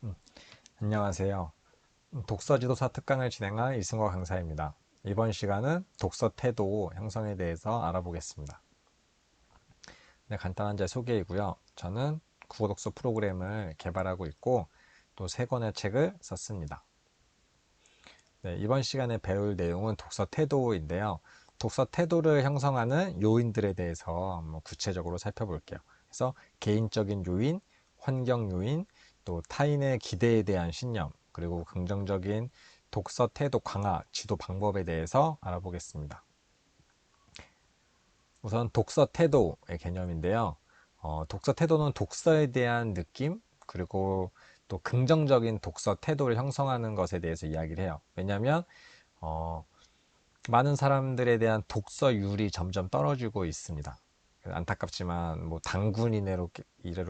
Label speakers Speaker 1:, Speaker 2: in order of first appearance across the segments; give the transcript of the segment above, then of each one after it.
Speaker 1: 음, 안녕하세요. 독서지도사 특강을 진행할 이승호 강사입니다. 이번 시간은 독서 태도 형성에 대해서 알아보겠습니다. 네, 간단한 제 소개이고요. 저는 국어 독서 프로그램을 개발하고 있고 또 세 권의 책을 썼습니다. 네, 이번 시간에 배울 내용은 독서 태도인데요. 독서 태도를 형성하는 요인들에 대해서 구체적으로 살펴볼게요. 그래서 개인적인 요인, 환경 요인, 또 타인의 기대에 대한 신념, 그리고 긍정적인 독서 태도 강화, 지도 방법에 대해서 알아보겠습니다. 우선 독서 태도의 개념인데요. 독서 태도는 독서에 대한 느낌, 그리고 또 긍정적인 독서 태도를 형성하는 것에 대해서 이야기를 해요. 왜냐하면 어, 많은 사람들에 대한 독서율이 점점 떨어지고 있습니다. 안타깝지만 뭐 당군 이래로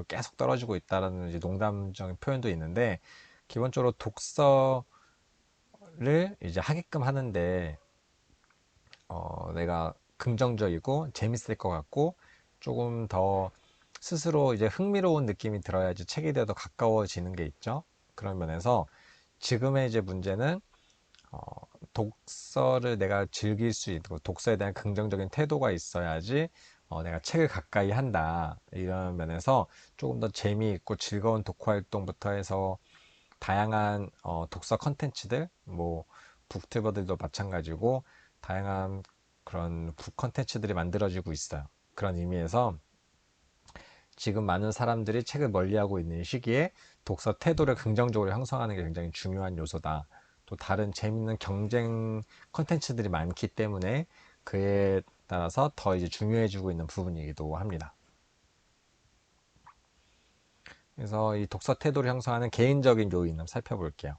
Speaker 1: 계속 떨어지고 있다라는 이제 농담적인 표현도 있는데, 기본적으로 독서를 이제 하게끔 하는데 내가 긍정적이고 재밌을 것 같고 조금 더 스스로 이제 흥미로운 느낌이 들어야지 책에 대해 더 가까워지는 게 있죠. 그런 면에서 지금의 이제 문제는 어, 독서를 내가 즐길 수 있고 독서에 대한 긍정적인 태도가 있어야지 내가 책을 가까이 한다, 이런 면에서 조금 더 재미있고 즐거운 독후 활동부터 해서 다양한 독서 컨텐츠들, 뭐 북튜버들도 마찬가지고 다양한 그런 북 컨텐츠들이 만들어지고 있어요. 그런 의미에서 지금 많은 사람들이 책을 멀리하고 있는 시기에 독서 태도를 긍정적으로 형성하는 게 굉장히 중요한 요소다. 또 다른 재밌는 경쟁 컨텐츠들이 많기 때문에 그에 따라서 더 이제 중요해지고 있는 부분이기도 합니다. 그래서 이 독서 태도를 형성하는 개인적인 요인을 살펴볼게요.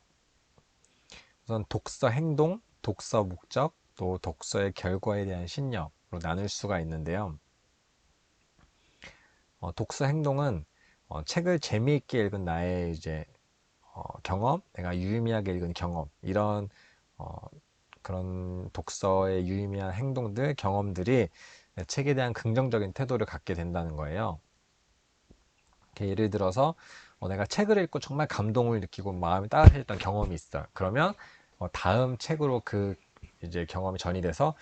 Speaker 1: 우선 독서 행동, 독서 목적, 또 독서의 결과에 대한 신념으로 나눌 수가 있는데요. 독서 행동은 책을 재미있게 읽은 나의 이제 경험, 내가 유의미하게 읽은 경험, 이런 어, 그런 독서의 유의미한 행동들, 경험들이 책에 대한 긍정적인 태도를 갖게 된다는 거예요. 예를 들어서 내가 책을 읽고 정말 감동을 느끼고 마음이 따뜻해졌던 경험이 있어요. 그러면 다음 책으로 그 이제 경험이 전이돼서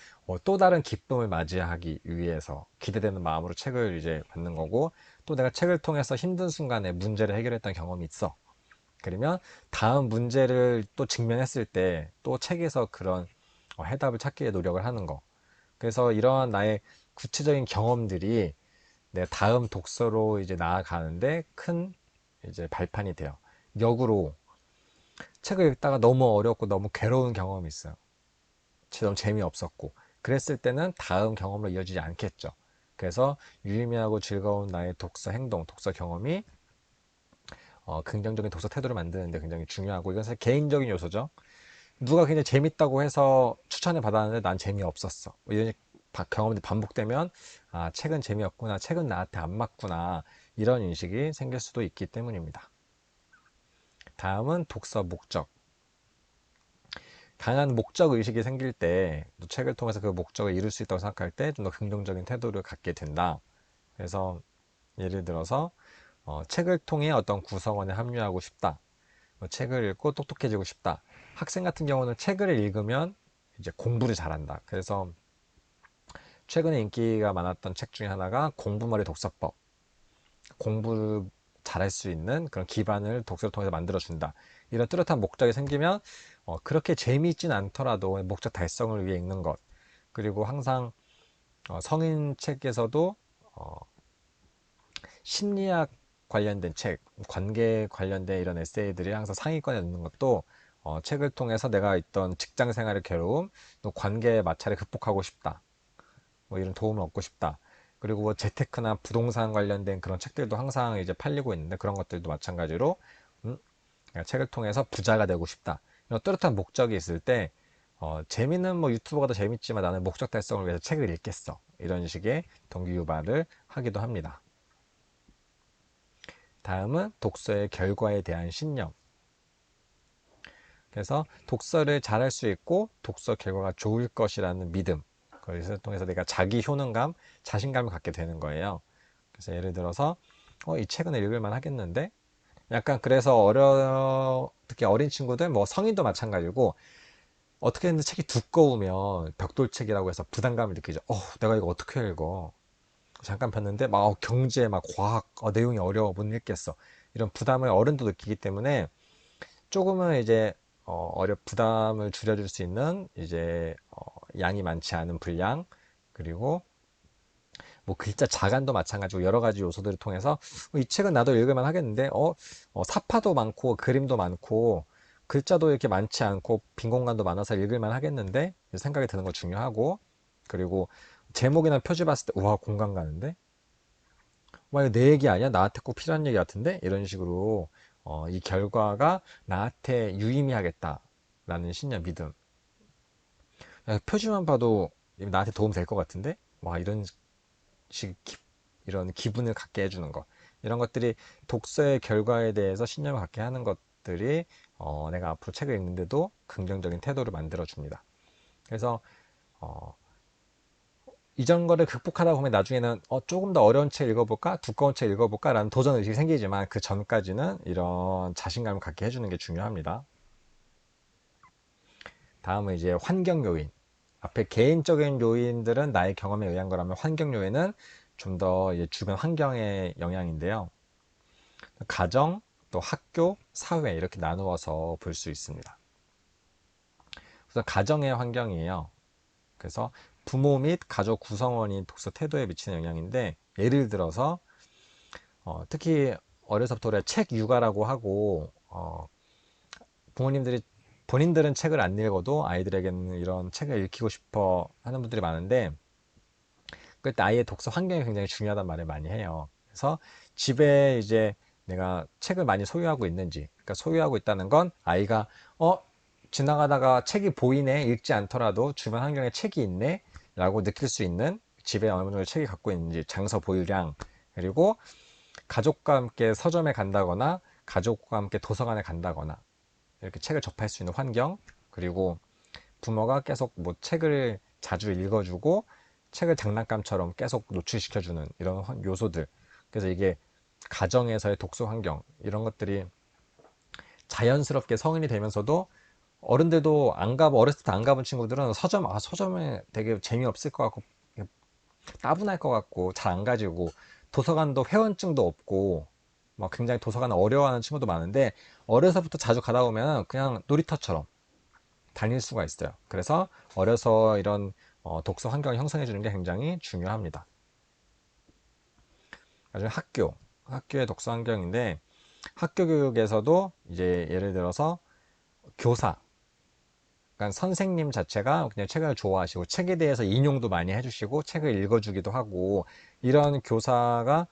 Speaker 1: 또 다른 기쁨을 맞이하기 위해서 기대되는 마음으로 책을 이제 받는 거고, 또 내가 책을 통해서 힘든 순간에 문제를 해결했던 경험이 있어. 그러면 다음 문제를 또 직면했을 때 또 책에서 그런 해답을 찾기 위해 노력을 하는 거. 그래서 이러한 나의 구체적인 경험들이 내 다음 독서로 이제 나아가는데 큰 이제 발판이 돼요. 역으로 책을 읽다가 너무 어렵고 너무 괴로운 경험이 있어요. 너무 재미없었고. 그랬을 때는 다음 경험으로 이어지지 않겠죠. 그래서 유의미하고 즐거운 나의 독서 행동, 독서 경험이 긍정적인 독서 태도를 만드는데 굉장히 중요하고, 이건 사실 개인적인 요소죠. 누가 굉장히 재밌다고 해서 추천을 받았는데 난 재미없었어, 이런 경험들이 반복되면 책은 재미없구나, 책은 나한테 안 맞구나, 이런 인식이 생길 수도 있기 때문입니다. 다음은 독서 목적. 강한 목적 의식이 생길 때, 또 책을 통해서 그 목적을 이룰 수 있다고 생각할 때 좀 더 긍정적인 태도를 갖게 된다. 그래서 예를 들어서 책을 통해 어떤 구성원에 합류하고 싶다, 책을 읽고 똑똑해지고 싶다. 학생 같은 경우는 책을 읽으면 이제 공부를 잘한다. 그래서 최근에 인기가 많았던 책 중에 하나가 공부머리 독서법. 공부를 잘할 수 있는 그런 기반을 독서를 통해서 만들어준다. 이런 뚜렷한 목적이 생기면 그렇게 재미있진 않더라도 목적 달성을 위해 읽는 것. 그리고 항상 성인 책에서도 어, 심리학 관련된 책, 관계 관련된 이런 에세이들이 항상 상위권에 있는 것도 책을 통해서 내가 있던 직장 생활의 괴로움, 또 관계의 마찰을 극복하고 싶다, 뭐 이런 도움을 얻고 싶다. 그리고 뭐 재테크나 부동산 관련된 그런 책들도 항상 이제 팔리고 있는데, 그런 것들도 마찬가지로 내가 책을 통해서 부자가 되고 싶다, 이런 뚜렷한 목적이 있을 때 재미는 뭐 유튜버가 더 재밌지만 나는 목적 달성을 위해서 책을 읽겠어, 이런 식의 동기 유발을 하기도 합니다. 다음은 독서의 결과에 대한 신념. 그래서 독서를 잘할 수 있고 독서 결과가 좋을 것이라는 믿음, 그것을 통해서 내가 자기 효능감, 자신감을 갖게 되는 거예요. 그래서 예를 들어서 이 책은 읽을만 하겠는데, 약간 그래서 특히 어린 친구들, 뭐 성인도 마찬가지고, 어떻게 했는데 책이 두꺼우면 벽돌책이라고 해서 부담감을 느끼죠. 내가 이거 어떻게 읽어? 잠깐 폈는데 막 경제, 막 과학, 내용이 어려워, 못 읽겠어. 이런 부담을 어른도 느끼기 때문에 조금은 이제 부담을 줄여줄 수 있는 이제 양이 많지 않은 분량, 그리고 뭐 글자 자간도 마찬가지고 여러 가지 요소들을 통해서 이 책은 나도 읽을만 하겠는데 사파도 많고 그림도 많고 글자도 이렇게 많지 않고 빈 공간도 많아서 읽을만 하겠는데 생각이 드는 거 중요하고, 그리고 제목이나 표지 봤을 때 우와 공감 가는데 와 이거 내 얘기 아니야? 나한테 꼭 필요한 얘기 같은데? 이런 식으로 이 결과가 나한테 유의미하겠다라는 신념, 믿음. 야, 표지만 봐도 나한테 도움 될 것 같은데? 와 이런 식 이런 기분을 갖게 해주는 것, 이런 것들이 독서의 결과에 대해서 신념을 갖게 하는 것들이 내가 앞으로 책을 읽는데도 긍정적인 태도를 만들어 줍니다. 그래서 어, 이전 거를 극복하다 보면 나중에는 조금 더 어려운 책 읽어볼까, 두꺼운 책 읽어볼까 라는 도전 의식이 생기지만 그 전까지는 이런 자신감을 갖게 해주는 게 중요합니다. 다음은 이제 환경 요인. 앞에 개인적인 요인들은 나의 경험에 의한 거라면, 환경 요인은 좀 더 주변 환경의 영향인데요. 가정, 또 학교, 사회 이렇게 나누어서 볼 수 있습니다. 우선 가정의 환경이에요. 그래서 부모 및 가족 구성원이 독서 태도에 미치는 영향인데, 예를 들어서 특히 어려서부터 우리가 책 육아라고 하고 부모님들이 본인들은 책을 안 읽어도 아이들에게는 이런 책을 읽히고 싶어 하는 분들이 많은데, 그때 아이의 독서 환경이 굉장히 중요하단 말을 많이 해요. 그래서 집에 이제 내가 책을 많이 소유하고 있는지, 그러니까 소유하고 있다는 건 아이가 어 지나가다가 책이 보이네, 읽지 않더라도 주변 환경에 책이 있네 라고 느낄 수 있는, 집에 어느 정도 책이 갖고 있는지, 장서 보유량, 그리고 가족과 함께 서점에 간다거나 가족과 함께 도서관에 간다거나 이렇게 책을 접할 수 있는 환경, 그리고 부모가 계속 뭐 책을 자주 읽어주고 책을 장난감처럼 계속 노출시켜주는 이런 요소들. 그래서 이게 가정에서의 독서 환경, 이런 것들이 자연스럽게 성인이 되면서도, 어른들도 어렸을 때 안 가본 친구들은 서점에 되게 재미없을 것 같고 따분할 것 같고 잘 안 가지고, 도서관도 회원증도 없고 막 굉장히 도서관을 어려워하는 친구도 많은데, 어려서부터 자주 가다 보면 그냥 놀이터처럼 다닐 수가 있어요. 그래서 어려서 이런 독서 환경을 형성해 주는 게 굉장히 중요합니다. 나중에 학교의 독서 환경인데, 학교 교육에서도 이제 예를 들어서 교사, 그러니까 선생님 자체가 그냥 책을 좋아하시고 책에 대해서 인용도 많이 해주시고 책을 읽어주기도 하고, 이런 교사가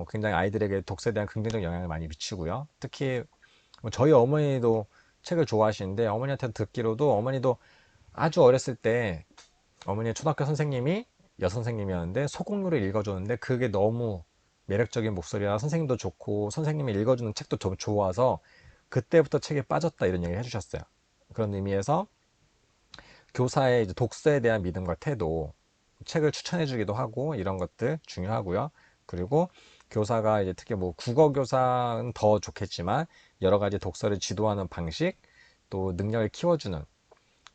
Speaker 1: 굉장히 아이들에게 독서에 대한 긍정적 영향을 많이 미치고요. 특히 뭐 저희 어머니도 책을 좋아하시는데, 어머니한테 듣기로도 어머니도 아주 어렸을 때 어머니의 초등학교 선생님이 여선생님이었는데 소공로를 읽어줬는데 그게 너무 매력적인 목소리라 선생님도 좋고 선생님이 읽어주는 책도 좀 좋아서 그때부터 책에 빠졌다, 이런 얘기를 해주셨어요. 그런 의미에서 교사의 이제 독서에 대한 믿음과 태도, 책을 추천해주기도 하고 이런 것들 중요하고요. 그리고 교사가 이제 특히 뭐 국어 교사는 더 좋겠지만 여러 가지 독서를 지도하는 방식, 또 능력을 키워주는,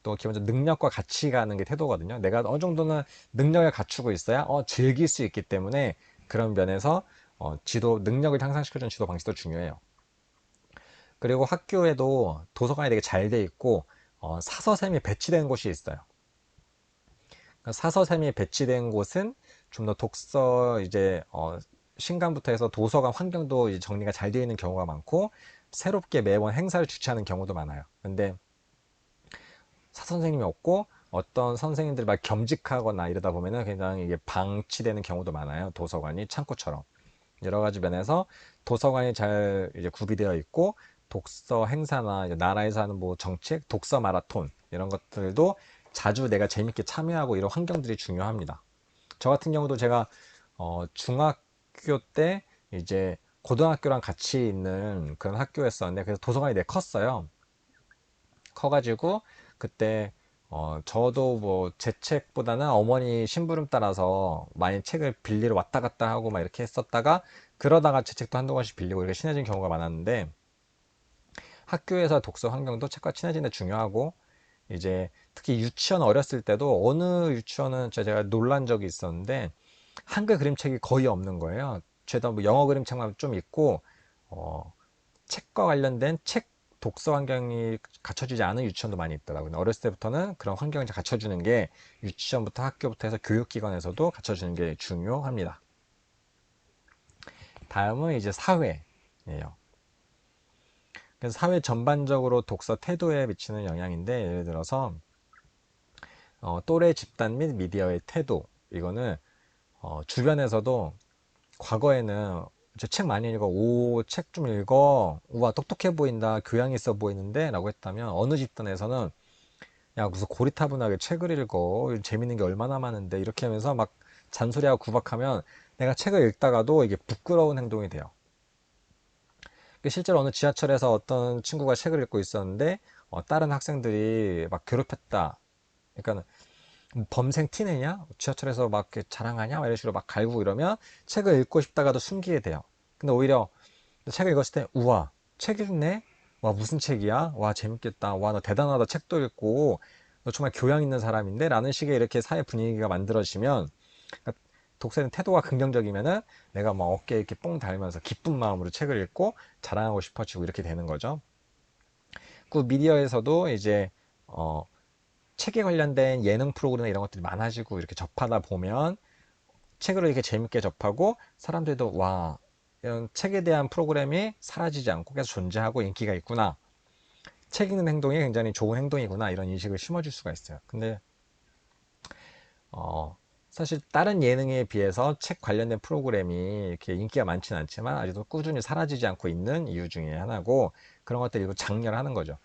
Speaker 1: 또 기본적으로 능력과 같이 가는 게 태도거든요. 내가 어느 정도는 능력을 갖추고 있어야 즐길 수 있기 때문에, 그런 면에서 능력을 향상시켜주는 지도 방식도 중요해요. 그리고 학교에도 도서관이 되게 잘 돼 있고 사서샘이 배치된 곳이 있어요. 그러니까 사서샘이 배치된 곳은 좀 더 독서 이제 신간부터 해서 도서관 환경도 이제 정리가 잘 되어 있는 경우가 많고, 새롭게 매번 행사를 주최하는 경우도 많아요. 근데 사선생님이 없고 어떤 선생님들이 막 겸직하거나 이러다 보면은 굉장히 이게 방치되는 경우도 많아요. 도서관이 창고처럼. 여러 가지 면에서 도서관이 잘 이제 구비되어 있고, 독서 행사나 이제 나라에서 하는 뭐 정책, 독서 마라톤 이런 것들도 자주 내가 재밌게 참여하고, 이런 환경들이 중요합니다. 저 같은 경우도 제가 중학교 때 이제 고등학교랑 같이 있는 그런 학교였었는데, 그래서 도서관이 되게 컸어요. 커가지고 그때 저도 뭐 제 책보다는 어머니 심부름 따라서 많이 책을 빌리러 왔다 갔다 하고 막 이렇게 했었다가, 그러다가 제 책도 한두 권씩 빌리고 이렇게 친해진 경우가 많았는데, 학교에서 독서 환경도 책과 친해지는 데 중요하고, 이제 특히 유치원 어렸을 때도 어느 유치원은 제가 놀란 적이 있었는데, 한글 그림책이 거의 없는 거예요. 죄다 뭐 영어 그림책만 좀 있고, 어, 책과 관련된 책 독서 환경이 갖춰지지 않은 유치원도 많이 있더라고요. 어렸을 때부터는 그런 환경을 갖춰주는 게 유치원부터 학교부터 해서 교육기관에서도 갖춰주는 게 중요합니다. 다음은 이제 사회예요. 그래서 사회 전반적으로 독서 태도에 미치는 영향인데, 예를 들어서 또래 집단 및 미디어의 태도, 이거는 주변에서도 과거에는 저 책 많이 읽어, 오, 책 좀 읽어, 우와, 똑똑해 보인다, 교양 있어 보이는데 라고 했다면, 어느 집단에서는 야, 무슨 고리타분하게 책을 읽어, 재밌는 게 얼마나 많은데, 이렇게 하면서 막 잔소리하고 구박하면 내가 책을 읽다가도 이게 부끄러운 행동이 돼요. 실제로 어느 지하철에서 어떤 친구가 책을 읽고 있었는데 다른 학생들이 막 괴롭혔다. 그러니까 범생 티내냐? 지하철에서 막 이렇게 자랑하냐? 이런 식으로 막 갈고 이러면 책을 읽고 싶다가도 숨기게 돼요. 근데 오히려 책을 읽었을 때 우와, 책 읽네? 와, 무슨 책이야? 와, 재밌겠다. 와, 너 대단하다. 책도 읽고 너 정말 교양 있는 사람인데? 라는 식의 이렇게 사회 분위기가 만들어지면, 그러니까 독서는 태도가 긍정적이면은 내가 막 어깨에 이렇게 뽕 달면서 기쁜 마음으로 책을 읽고 자랑하고 싶어지고 이렇게 되는 거죠. 그 미디어에서도 이제 어, 책에 관련된 예능 프로그램 이런 것들이 많아지고 이렇게 접하다 보면 책으로 이렇게 재밌게 접하고 사람들도 와, 이런 책에 대한 프로그램이 사라지지 않고 계속 존재하고 인기가 있구나. 책 읽는 행동이 굉장히 좋은 행동이구나. 이런 인식을 심어줄 수가 있어요. 근데 어, 사실 다른 예능에 비해서 책 관련된 프로그램이 이렇게 인기가 많지는 않지만 아직도 꾸준히 사라지지 않고 있는 이유 중에 하나고, 그런 것들이 또 장려하는 거죠.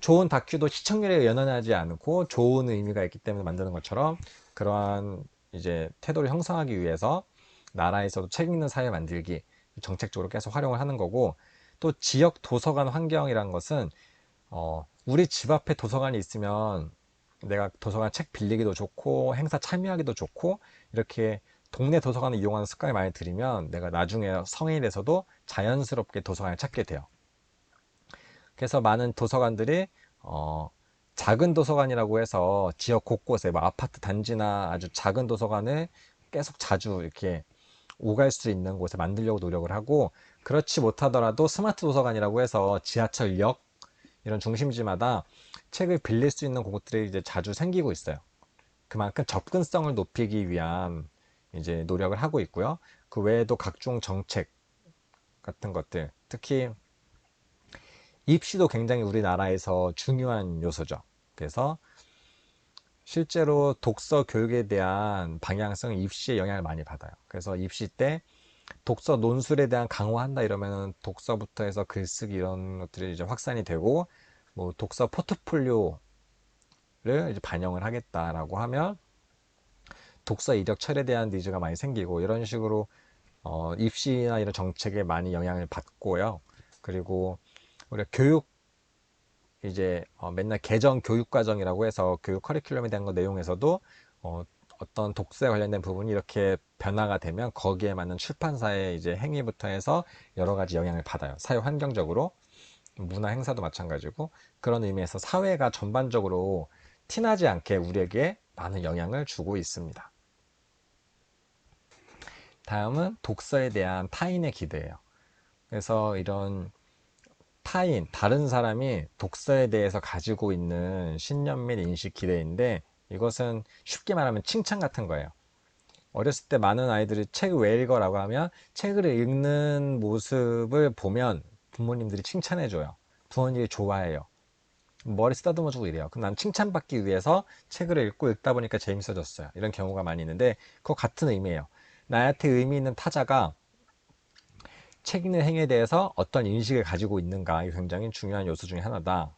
Speaker 1: 좋은 다큐도 시청률에 연연하지 않고 좋은 의미가 있기 때문에 만드는 것처럼, 그러한 이제 태도를 형성하기 위해서 나라에서도 책 읽는 사회 만들기 정책적으로 계속 활용을 하는 거고, 또 지역 도서관 환경이라는 것은 우리 집 앞에 도서관이 있으면 내가 도서관 책 빌리기도 좋고 행사 참여하기도 좋고, 이렇게 동네 도서관을 이용하는 습관이 많이 들이면 내가 나중에 성인이 돼서도 자연스럽게 도서관을 찾게 돼요. 그래서 많은 도서관들이 어, 작은 도서관이라고 해서 지역 곳곳에 뭐 아파트 단지나 아주 작은 도서관을 계속 자주 이렇게 오갈 수 있는 곳에 만들려고 노력을 하고, 그렇지 못하더라도 스마트 도서관이라고 해서 지하철역 이런 중심지마다 책을 빌릴 수 있는 곳들이 이제 자주 생기고 있어요. 그만큼 접근성을 높이기 위한 이제 노력을 하고 있고요. 그 외에도 각종 정책 같은 것들, 특히 입시도 굉장히 우리나라에서 중요한 요소죠. 그래서 실제로 독서 교육에 대한 방향성은 입시에 영향을 많이 받아요. 그래서 입시 때 독서 논술에 대한 강화한다 이러면은 독서부터 해서 글쓰기 이런 것들이 이제 확산이 되고, 뭐 독서 포트폴리오를 이제 반영을 하겠다라고 하면 독서 이력 철에 대한 니즈가 많이 생기고, 이런 식으로 입시나 이런 정책에 많이 영향을 받고요. 그리고 우리가 교육 이제 맨날 개정 교육 과정이라고 해서 교육 커리큘럼에 대한 거 내용에서도 어, 어떤 독서에 관련된 부분이 이렇게 변화가 되면 거기에 맞는 출판사의 이제 행위부터 해서 여러 가지 영향을 받아요. 사회 환경적으로, 문화 행사도 마찬가지고, 그런 의미에서 사회가 전반적으로 티나지 않게 우리에게 많은 영향을 주고 있습니다. 다음은 독서에 대한 타인의 기대예요. 그래서 이런 다른 사람이 독서에 대해서 가지고 있는 신념 및 인식 기대인데, 이것은 쉽게 말하면 칭찬 같은 거예요. 어렸을 때 많은 아이들이 책 왜 읽어라고 하면 책을 읽는 모습을 보면 부모님들이 칭찬해줘요. 부모님이 좋아해요. 머리 쓰다듬어주고 이래요. 그럼 난 칭찬받기 위해서 책을 읽고 읽다 보니까 재밌어졌어요. 이런 경우가 많이 있는데, 그거 같은 의미예요. 나한테 의미 있는 타자가 책 읽는 행위에 대해서 어떤 인식을 가지고 있는가, 이 굉장히 중요한 요소 중에 하나다.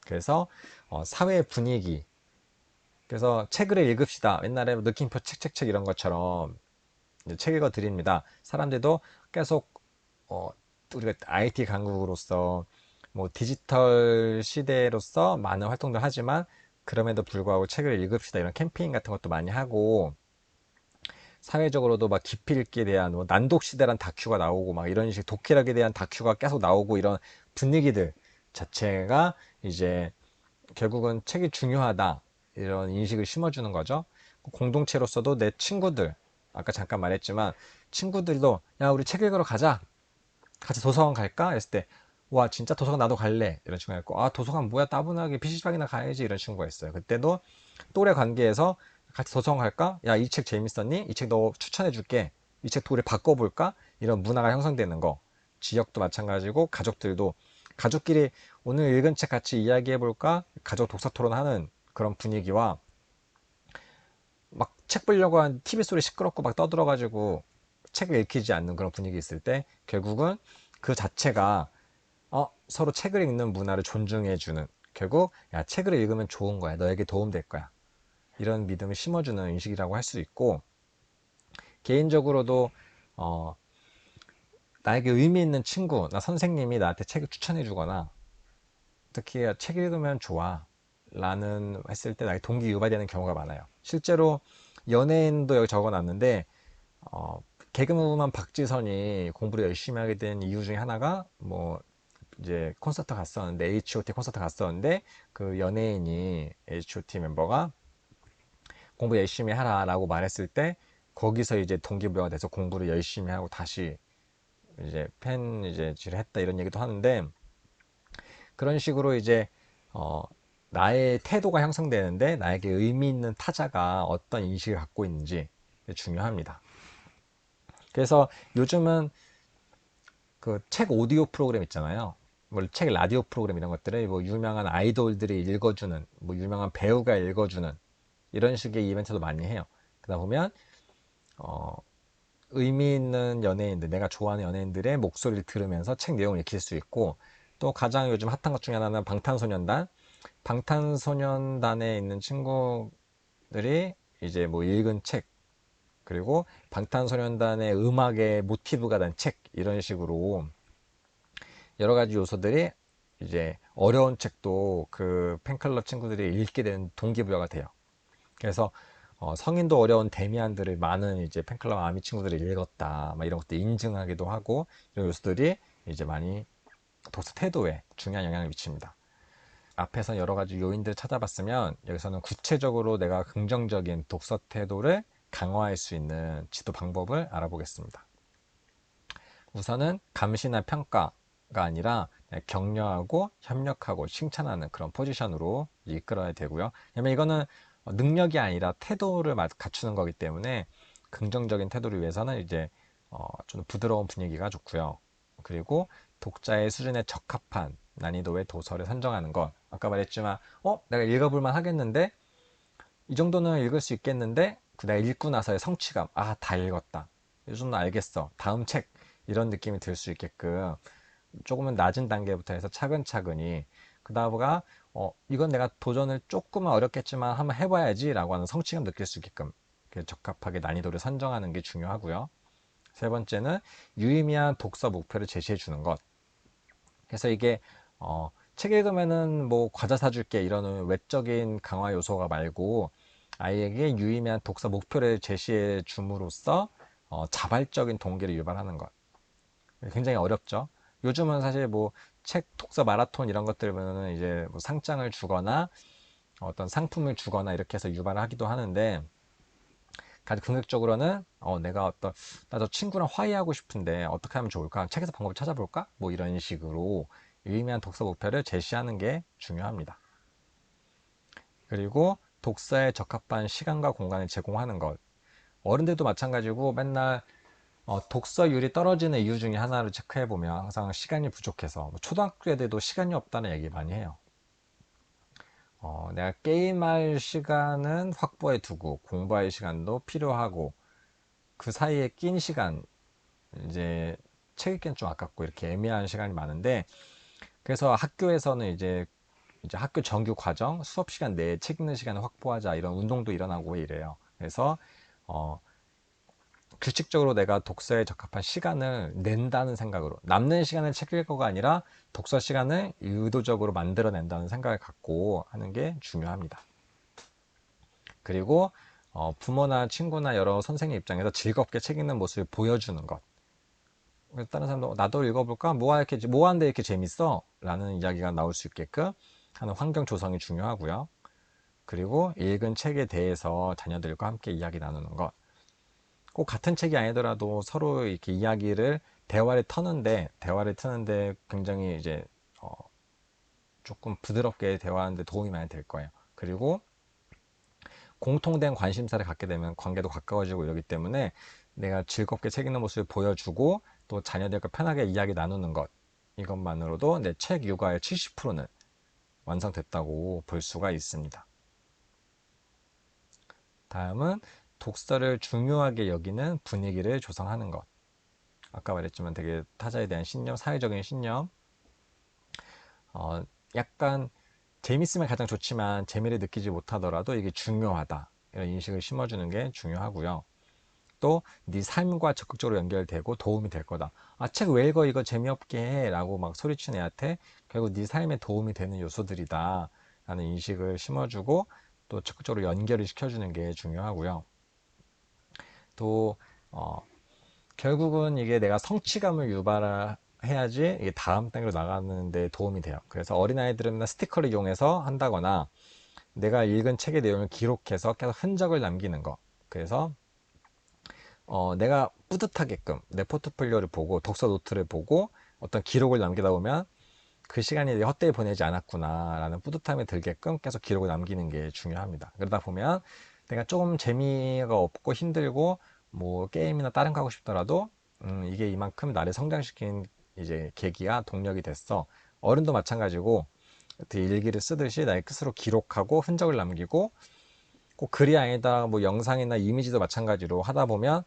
Speaker 1: 그래서 사회 분위기, 그래서 책을 읽읍시다. 옛날에 느낌표 책책책 이런 것처럼 이제 책 읽어 드립니다. 사람들도 계속 어, 우리가 IT 강국으로서 뭐 디지털 시대로서 많은 활동들 하지만, 그럼에도 불구하고 책을 읽읍시다 이런 캠페인 같은 것도 많이 하고, 사회적으로도 막 기필기에 대한 뭐 난독시대란 다큐가 나오고 막 이런 식 독해력에 대한 다큐가 계속 나오고 이런 분위기들 자체가 이제 결국은 책이 중요하다 이런 인식을 심어주는 거죠. 공동체로서도 내 친구들 아까 잠깐 말했지만 친구들도 야 우리 책 읽으러 가자 같이 도서관 갈까 했을 때 와 진짜 도서관 나도 갈래 이런 친구가 있고 아 도서관 뭐야 따분하게 PC방이나 가야지 이런 친구가 있어요. 그때도 또래 관계에서 같이 도서관 갈까? 야 이 책 재밌었니? 이 책 너 추천해 줄게. 이 책 우리 바꿔볼까? 이런 문화가 형성되는 거. 지역도 마찬가지고 가족들도 가족끼리 오늘 읽은 책 같이 이야기해 볼까? 가족 독서 토론하는 그런 분위기와 막 책 보려고 한 TV 소리 시끄럽고 막 떠들어가지고 책을 읽히지 않는 그런 분위기 있을 때 결국은 그 자체가 서로 책을 읽는 문화를 존중해주는 결국 야 책을 읽으면 좋은 거야 너에게 도움될 거야 이런 믿음을 심어주는 인식이라고 할 수 있고 개인적으로도 어, 나에게 의미 있는 친구 나 선생님이 나한테 책을 추천해 주거나 특히 책 읽으면 좋아 라는 했을 때 나에게 동기유발되는 경우가 많아요. 실제로 연예인도 여기 적어놨는데 어, 개그우먼 박지선이 공부를 열심히 하게 된 이유 중에 하나가 뭐 이제 콘서트 갔었는데 H.O.T 콘서트 갔었는데 그 연예인이 H.O.T 멤버가 공부 열심히 하라 라고 말했을 때 거기서 이제 동기부여가 돼서 공부를 열심히 하고 다시 이제 팬 이제 지를 했다 이런 얘기도 하는데 그런 식으로 이제 어 나의 태도가 형성되는데 나에게 의미 있는 타자가 어떤 인식을 갖고 있는지 중요합니다. 그래서 요즘은 그 책 오디오 프로그램 있잖아요. 뭐 책 라디오 프로그램 이런 것들을 뭐 유명한 아이돌들이 읽어주는 뭐 유명한 배우가 읽어주는 이런 식의 이벤트도 많이 해요. 그러다 보면 어, 의미 있는 연예인들, 내가 좋아하는 연예인들의 목소리를 들으면서 책 내용을 익힐 수 있고, 또 가장 요즘 핫한 것 중에 하나는 방탄소년단. 방탄소년단에 있는 친구들이 이제 뭐 읽은 책, 그리고 방탄소년단의 음악의 모티브가 된 책, 이런 식으로 여러 가지 요소들이 이제 어려운 책도 그 팬클럽 친구들이 읽게 되는 동기부여가 돼요. 그래서 성인도 어려운 데미안들을 많은 이제 팬클럽 아미 친구들이 읽었다. 막 이런 것도 인증하기도 하고 이런 요소들이 이제 많이 독서 태도에 중요한 영향을 미칩니다. 앞에서 여러 가지 요인들을 찾아봤으면 여기서는 구체적으로 내가 긍정적인 독서 태도를 강화할 수 있는 지도 방법을 알아보겠습니다. 우선은 감시나 평가가 아니라 격려하고 협력하고 칭찬하는 그런 포지션으로 이끌어야 되고요. 왜냐면 이거는 능력이 아니라 태도를 갖추는 거기 때문에 긍정적인 태도를 위해서는 이제 좀 부드러운 분위기가 좋고요. 그리고 독자의 수준에 적합한 난이도의 도서를 선정하는 것. 아까 말했지만 내가 읽어볼만 하겠는데 이 정도는 읽을 수 있겠는데 내가 읽고 나서의 성취감 다 읽었다 이 정도는 알겠어 다음 책 이런 느낌이 들 수 있게끔 조금은 낮은 단계부터 해서 차근차근히 그 다음가 이건 내가 도전을 조금은 어렵겠지만 한번 해봐야지 라고 하는 성취감 느낄 수 있게끔 적합하게 난이도를 선정하는 게 중요하고요. 세 번째는 유의미한 독서 목표를 제시해 주는 것. 그래서 이게 책 읽으면은 뭐 과자 사줄게 이런 외적인 강화 요소가 말고 아이에게 유의미한 독서 목표를 제시해 줌으로써 자발적인 동기를 유발하는 것. 굉장히 어렵죠. 요즘은 사실 뭐 책 독서 마라톤 이런 것들 보면은 이제 뭐 상장을 주거나 어떤 상품을 주거나 이렇게 해서 유발을 하기도 하는데 가장 궁극적으로는 내가 나 저 친구랑 화해하고 싶은데 어떻게 하면 좋을까? 책에서 방법을 찾아볼까? 뭐 이런 식으로 유의미한 독서 목표를 제시하는 게 중요합니다. 그리고 독서에 적합한 시간과 공간을 제공하는 것. 어른들도 마찬가지고 맨날 독서율이 떨어지는 이유 중에 하나를 체크해 보면 항상 시간이 부족해서 뭐 초등학교 애들도 시간이 없다는 얘기 많이 해요. 내가 게임할 시간은 확보해 두고 공부할 시간도 필요하고 그 사이에 낀 시간 이제 책 읽기는 좀 아깝고 이렇게 애매한 시간이 많은데 그래서 학교에서는 이제 학교 정규 과정 수업 시간 내에 책 읽는 시간을 확보하자 이런 운동도 일어나고 이래요. 그래서 어, 규칙적으로 내가 독서에 적합한 시간을 낸다는 생각으로 남는 시간을 책 읽고가 아니라 독서 시간을 의도적으로 만들어낸다는 생각을 갖고 하는 게 중요합니다. 그리고 부모나 친구나 여러 선생님 입장에서 즐겁게 책 읽는 모습을 보여주는 것. 그래서 다른 사람도 나도 읽어볼까? 뭐 하는데 이렇게 재밌어? 라는 이야기가 나올 수 있게끔 하는 환경 조성이 중요하고요. 그리고 읽은 책에 대해서 자녀들과 함께 이야기 나누는 것. 꼭 같은 책이 아니더라도 서로 이렇게 대화를 트는데 굉장히 이제 어, 조금 부드럽게 대화하는데 도움이 많이 될 거예요. 그리고 공통된 관심사를 갖게 되면 관계도 가까워지고 이러기 때문에 내가 즐겁게 책 읽는 모습을 보여주고 또 자녀들과 편하게 이야기 나누는 것, 이것만으로도 내 책 육아의 70%는 완성됐다고 볼 수가 있습니다. 다음은 독서를 중요하게 여기는 분위기를 조성하는 것. 아까 말했지만 되게 타자에 대한 신념, 사회적인 신념, 약간 재밌으면 가장 좋지만 재미를 느끼지 못하더라도 이게 중요하다. 이런 인식을 심어주는 게 중요하고요. 또 네 삶과 적극적으로 연결되고 도움이 될 거다. 아, 책 왜 읽어? 이거 재미없게 해. 라고 막 소리치는 애한테 결국 네 삶에 도움이 되는 요소들이다. 라는 인식을 심어주고 또 적극적으로 연결을 시켜주는 게 중요하고요. 또 결국은 이게 내가 성취감을 유발해야지 이게 다음 단계로 나가는 데 도움이 돼요. 그래서 어린아이들은 스티커를 이용해서 한다거나 내가 읽은 책의 내용을 기록해서 계속 흔적을 남기는 거. 그래서 내가 뿌듯하게끔 내 포트폴리오를 보고 독서 노트를 보고 어떤 기록을 남기다 보면 그 시간이 내가 헛되이 보내지 않았구나라는 뿌듯함이 들게끔 계속 기록을 남기는 게 중요합니다. 그러다 보면 내가 조금 재미가 없고 힘들고 뭐 게임이나 다른 거 하고 싶더라도 이게 이만큼 나를 성장시킨 이제 계기가 동력이 됐어. 어른도 마찬가지고 일기를 쓰듯이 나의 스스로 기록하고 흔적을 남기고 꼭 글이 아니다 뭐 영상이나 이미지도 마찬가지로 하다 보면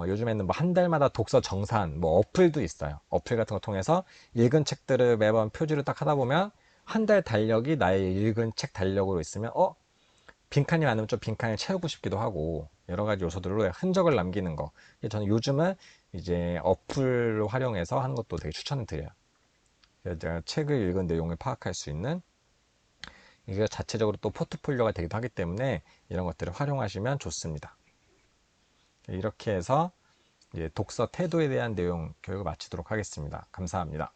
Speaker 1: 요즘에는 뭐 한 달마다 독서 정산 뭐 어플도 있어요. 어플 같은 거 통해서 읽은 책들을 매번 표지를 딱 하다 보면 한 달 달력이 나의 읽은 책 달력으로 있으면 빈칸이 많으면 좀 빈칸을 채우고 싶기도 하고 여러 가지 요소들로 흔적을 남기는 거. 저는 요즘은 이제 어플을 활용해서 하는 것도 되게 추천을 드려요. 그래서 제가 책을 읽은 내용을 파악할 수 있는 이게 자체적으로 또 포트폴리오가 되기도 하기 때문에 이런 것들을 활용하시면 좋습니다. 이렇게 해서 이제 독서 태도에 대한 내용 교육을 마치도록 하겠습니다. 감사합니다.